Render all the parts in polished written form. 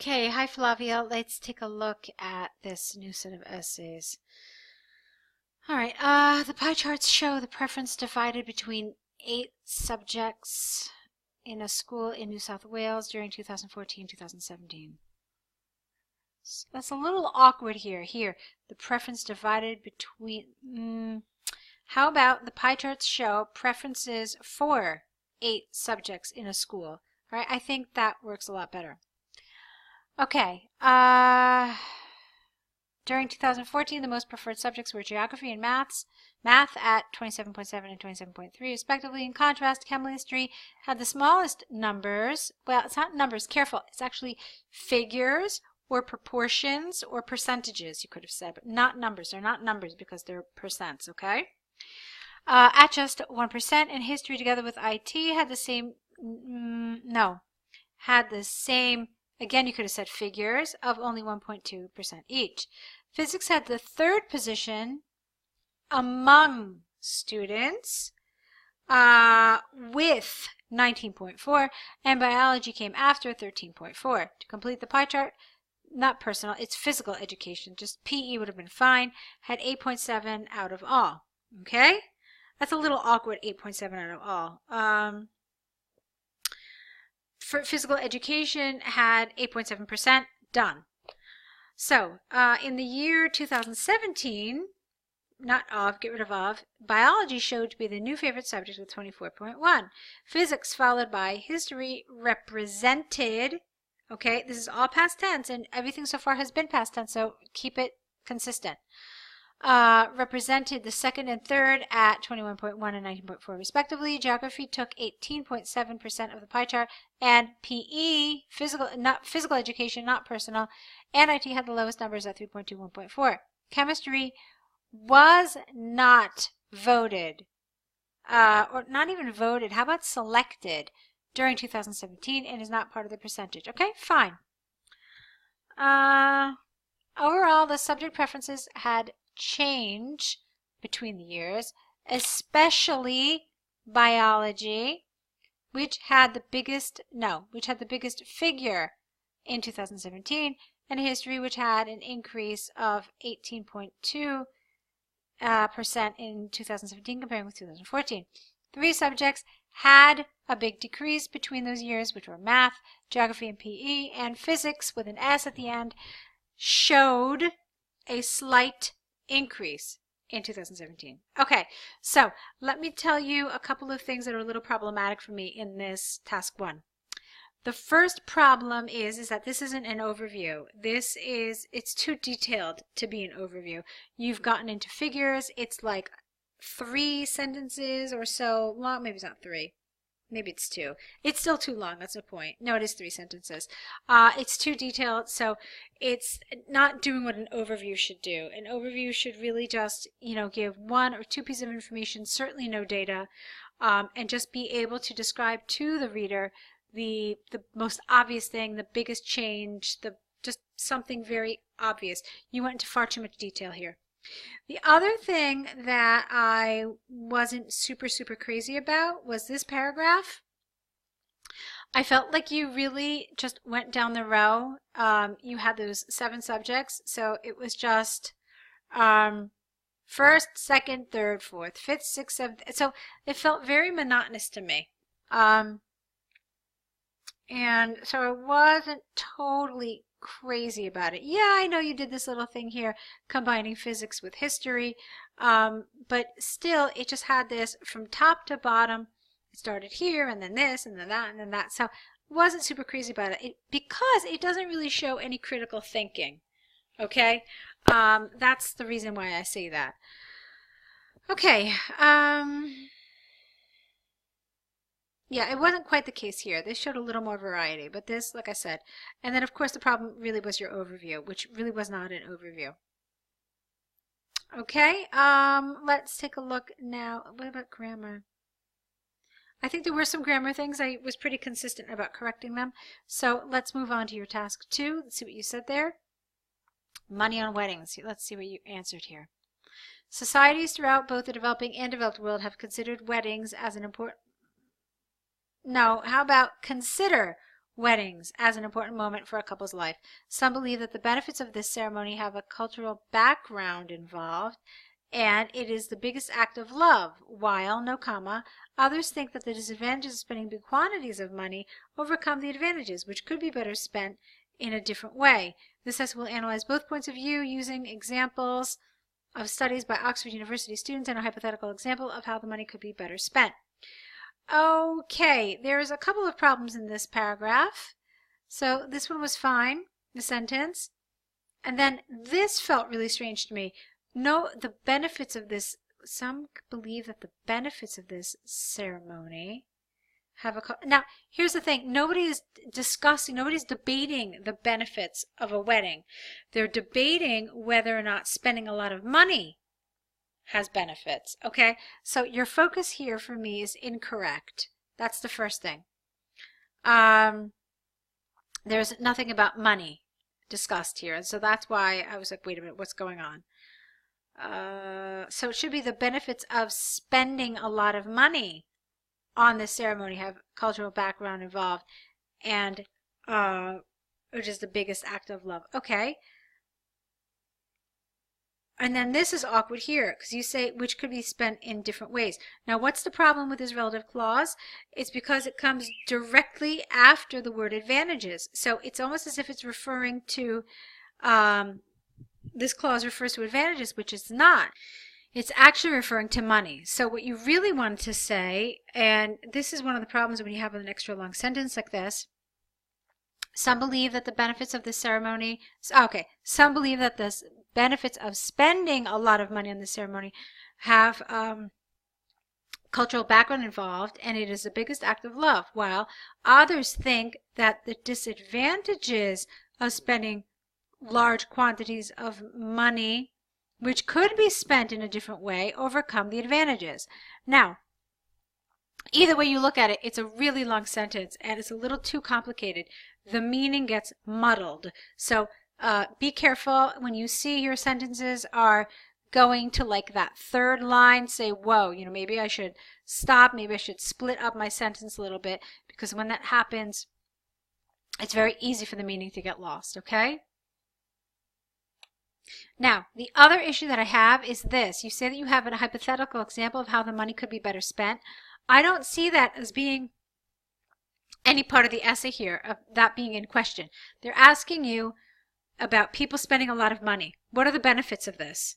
Okay, hi Flavia. Let's take a look at this new set of essays. All right, the pie charts show the preference divided between 8 subjects in a school in New South Wales during 2014-2017. So that's a little awkward here. The preference divided between... how about the pie charts show preferences for 8 subjects in a school? All right, I think that works a lot better. Okay, during 2014, the most preferred subjects were geography and math at 27.7 and 27.3 respectively. In contrast, chemistry had the smallest numbers. Well, it's not numbers, careful. It's actually figures or proportions or percentages, you could have said, but not numbers. They're not numbers because they're percents, okay? At just 1%, and history together with IT had the same, again, you could have said figures of only 1.2% each. Physics had the third position among students with 19.4, and biology came after 13.4. To complete the pie chart, not personal, it's physical education, just PE would have been fine, had 8.7 out of all. Okay? That's a little awkward, 8.7 out of all. For physical education had 8.7%, done. So in the year 2017, not of, get rid of, biology showed to be the new favorite subject with 24.1. Physics followed by history represented, okay, this is all past tense and everything so far has been past tense, so keep it consistent. Represented the second and third at 21.1 and 19.4 respectively. Geography took 18.7% of the pie chart, and PE, physical education, not personal, and IT had the lowest numbers at 3.2, 1.4. Chemistry was not voted, or not even voted, how about selected during 2017 and is not part of the percentage. Okay, fine. Overall, the subject preferences had change between the years, especially biology, which had the biggest figure in 2017, and history, which had an increase of 18.2% in 2017 comparing with 2014. 3 subjects had a big decrease between those years, which were math, geography, and PE, and physics with an S at the end showed a slight increase in 2017. Okay, so let me tell you a couple of things that are a little problematic for me in this task 1. The first problem is that this isn't an overview. It's too detailed to be an overview. You've gotten into figures. It's like 3 sentences or so long. Maybe it's not 3. Maybe it's 2. It's still too long. That's the point. No, it is 3 sentences. It's too detailed, so it's not doing what an overview should do. An overview should really just, give 1 or 2 pieces of information, certainly no data, and just be able to describe to the reader the most obvious thing, the biggest change, just something very obvious. You went into far too much detail here. The other thing that I wasn't super crazy about was this paragraph. I felt like you really just went down the row. You had those 7 subjects, so it was just first, second, third, fourth, fifth, sixth, seventh. So it felt very monotonous to me. And so I wasn't totally crazy about it. Yeah, I know you did this little thing here combining physics with history, but still it just had this from top to bottom. It started here and then this and then that and then that. So I wasn't super crazy about it because it doesn't really show any critical thinking. Okay, that's the reason why I say that. Okay, yeah, it wasn't quite the case here. This showed a little more variety, but this, like I said, and then of course the problem really was your overview, which really was not an overview. Okay, let's take a look now. What about grammar? I think there were some grammar things. I was pretty consistent about correcting them. So let's move on to your task 2. Let's see what you said there. Money on weddings. Let's see what you answered here. Societies throughout both the developing and developed world have considered weddings as an important... No, how about consider weddings as an important moment for a couple's life. Some believe that the benefits of this ceremony have a cultural background involved, and it is the biggest act of love, while, no comma, others think that the disadvantages of spending big quantities of money overcome the advantages, which could be better spent in a different way. This essay will analyze both points of view using examples of studies by Oxford University students and a hypothetical example of how the money could be better spent. Okay, there's a couple of problems in this paragraph. So this one was fine, the sentence. And then this felt really strange to me. No, the benefits of this, some believe that the benefits of this ceremony have a, now here's the thing, nobody's debating the benefits of a wedding. They're debating whether or not spending a lot of money has benefits. Okay, so your focus here for me is incorrect. That's the first thing. There's nothing about money discussed here, and so that's why I was like, wait a minute, what's going on? So it should be the benefits of spending a lot of money on this ceremony have cultural background involved, and which is the biggest act of love. Okay. And then this is awkward here because you say which could be spent in different ways. Now what's the problem with this relative clause? It's because it comes directly after the word advantages. So it's almost as if it's referring to, this clause refers to advantages, which it's not. It's actually referring to money. So what you really want to say, and this is one of the problems when you have an extra long sentence like this, some believe that the benefits of this ceremony, okay, some believe that the benefits of spending a lot of money on the ceremony have cultural background involved, and it is the biggest act of love, while others think that the disadvantages of spending large quantities of money, which could be spent in a different way, overcome the advantages. Now, either way you look at it, it's a really long sentence, and it's a little too complicated. The meaning gets muddled. So be careful when you see your sentences are going to like that third line, say, whoa, you know, maybe I should stop, maybe I should split up my sentence a little bit, because when that happens, it's very easy for the meaning to get lost, okay? Now, the other issue that I have is this. You say that you have a hypothetical example of how the money could be better spent. I don't see that as being any part of the essay here, of that being in question. They're asking you about people spending a lot of money. What are the benefits of this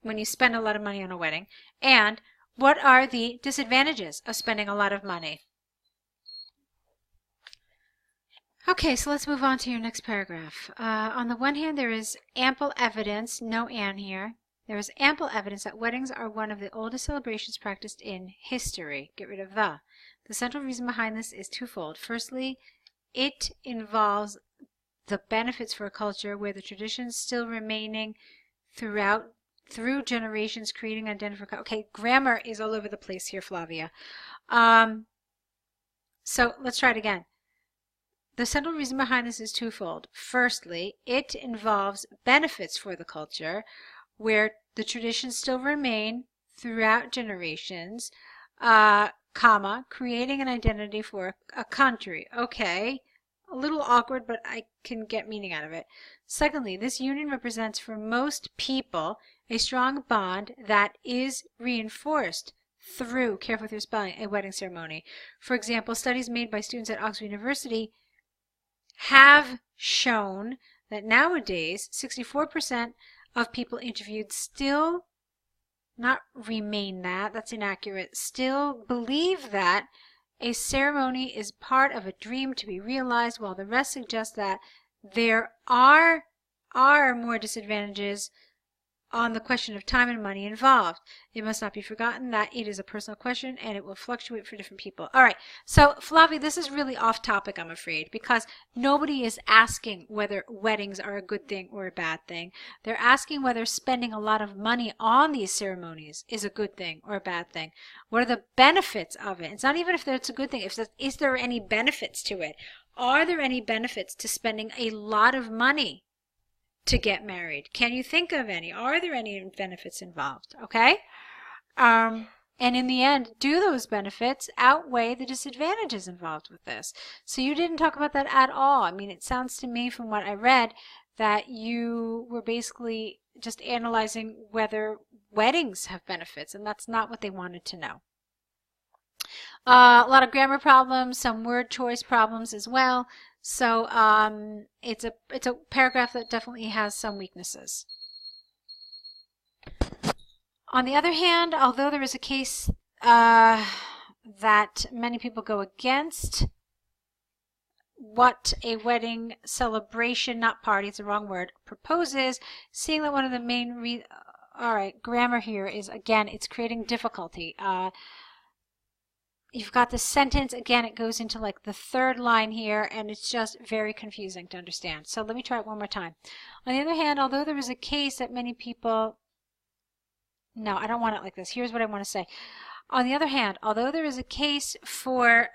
when you spend a lot of money on a wedding? And what are the disadvantages of spending a lot of money? Okay, so let's move on to your next paragraph. On the one hand, there is ample evidence, no and here, there is ample evidence that weddings are one of the oldest celebrations practiced in history. Get rid of the. The central reason behind this is twofold. Firstly, it involves the benefits for a culture where the traditions still remaining through generations, creating identification. Okay, grammar is all over the place here, Flavia. So let's try it again. The central reason behind this is twofold. Firstly, it involves benefits for the culture where the traditions still remain throughout generations, creating an identity for a country. Okay, a little awkward, but I can get meaning out of it. Secondly, this union represents for most people a strong bond that is reinforced through, careful with your spelling, a wedding ceremony. For example, studies made by students at Oxford University have shown that nowadays 64% of people interviewed still that's inaccurate, still believe that a ceremony is part of a dream to be realized, while the rest suggest that there are more disadvantages on the question of time and money involved. It must not be forgotten that it is a personal question and it will fluctuate for different people. All right, so Flavia, this is really off topic, I'm afraid, because nobody is asking whether weddings are a good thing or a bad thing. They're asking whether spending a lot of money on these ceremonies is a good thing or a bad thing. What are the benefits of it? It's not even if it's a good thing. Is there any benefits to it? Are there any benefits to spending a lot of money to get married? Can you think of any? Are there any benefits involved? Okay? And And in the end, do those benefits outweigh the disadvantages involved with this? So you didn't talk about that at all. I mean, it sounds to me from what I read that you were basically just analyzing whether weddings have benefits, and that's not what they wanted to know. A lot of grammar problems, some word choice problems as well. So it's a paragraph that definitely has some weaknesses. On the other hand, although there is a case that many people go against what a wedding celebration, not party, it's the wrong word, proposes, seeing that one of the main all right, grammar here is, again, it's creating difficulty. You've got the sentence, again, it goes into like the third line here, and it's just very confusing to understand. So let me try it one more time. On the other hand, although there is a case that many people, no, I don't want it like this. Here's what I want to say. On the other hand, although there is a case for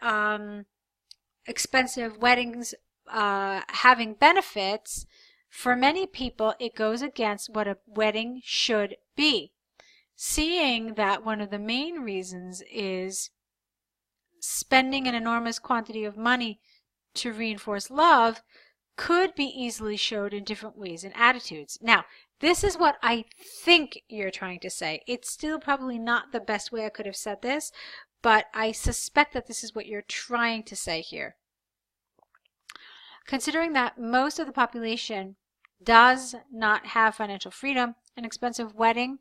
expensive weddings having benefits, for many people it goes against what a wedding should be. Seeing that one of the main reasons is spending an enormous quantity of money to reinforce love could be easily showed in different ways and attitudes. Now, this is what I think you're trying to say. It's still probably not the best way I could have said this, but I suspect that this is what you're trying to say here. Considering that most of the population does not have financial freedom, an expensive wedding,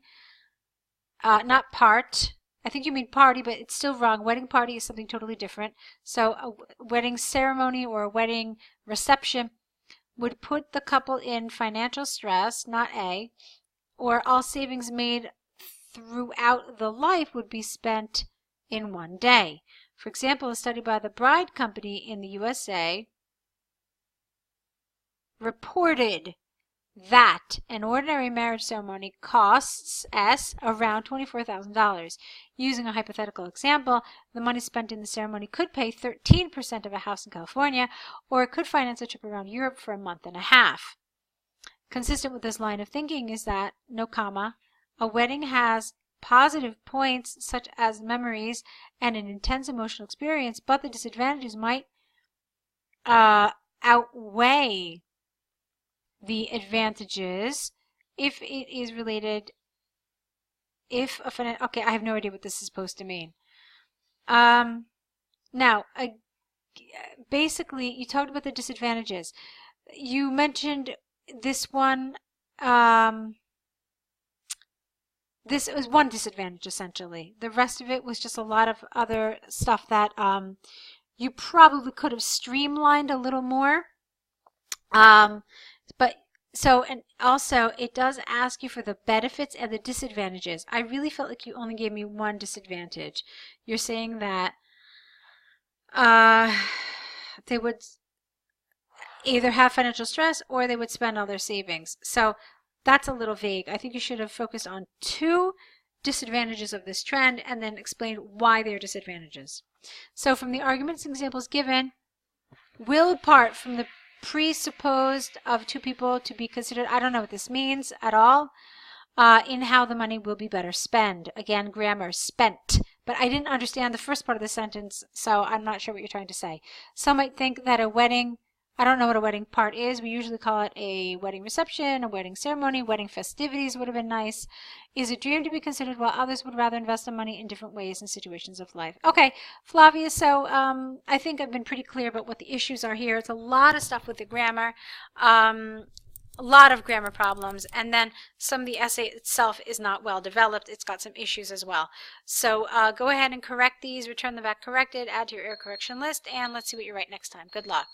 not part, I think you mean party, but it's still wrong. Wedding party is something totally different. So a wedding ceremony or a wedding reception would put the couple in financial stress, not A, or all savings made throughout the life would be spent in one day. For example, a study by the Bride Company in the USA reported that an ordinary marriage ceremony costs S around $24,000. Using a hypothetical example, the money spent in the ceremony could pay 13% of a house in California, or it could finance a trip around Europe for a month and a half. Consistent with this line of thinking is that, no comma, a wedding has positive points such as memories and an intense emotional experience, but the disadvantages might outweigh the advantages if it is related, if a okay, I have no idea what this is supposed to mean. Now, basically, you talked about the disadvantages. You mentioned this one, this was one disadvantage, essentially. The rest of it was just a lot of other stuff that you probably could have streamlined a little more. But so, and also it does ask you for the benefits and the disadvantages. I really felt like you only gave me one disadvantage. You're saying that they would either have financial stress or they would spend all their savings. So that's a little vague. I think you should have focused on two disadvantages of this trend and then explained why they're disadvantages. So from the arguments and examples given, will part from the presupposed of two people to be considered, I don't know what this means at all, in how the money will be better spent. Again, grammar, spent. But I didn't understand the first part of the sentence, so I'm not sure what you're trying to say. Some might think that a wedding, I don't know what a wedding part is. We usually call it a wedding reception, a wedding ceremony, wedding festivities would have been nice. Is a dream to be considered while others would rather invest the money in different ways and situations of life. Okay, Flavia, so I think I've been pretty clear about what the issues are here. It's a lot of stuff with the grammar, a lot of grammar problems, and then some of the essay itself is not well developed. It's got some issues as well. So go ahead and correct these, return them back corrected, add to your error correction list, and let's see what you write next time. Good luck.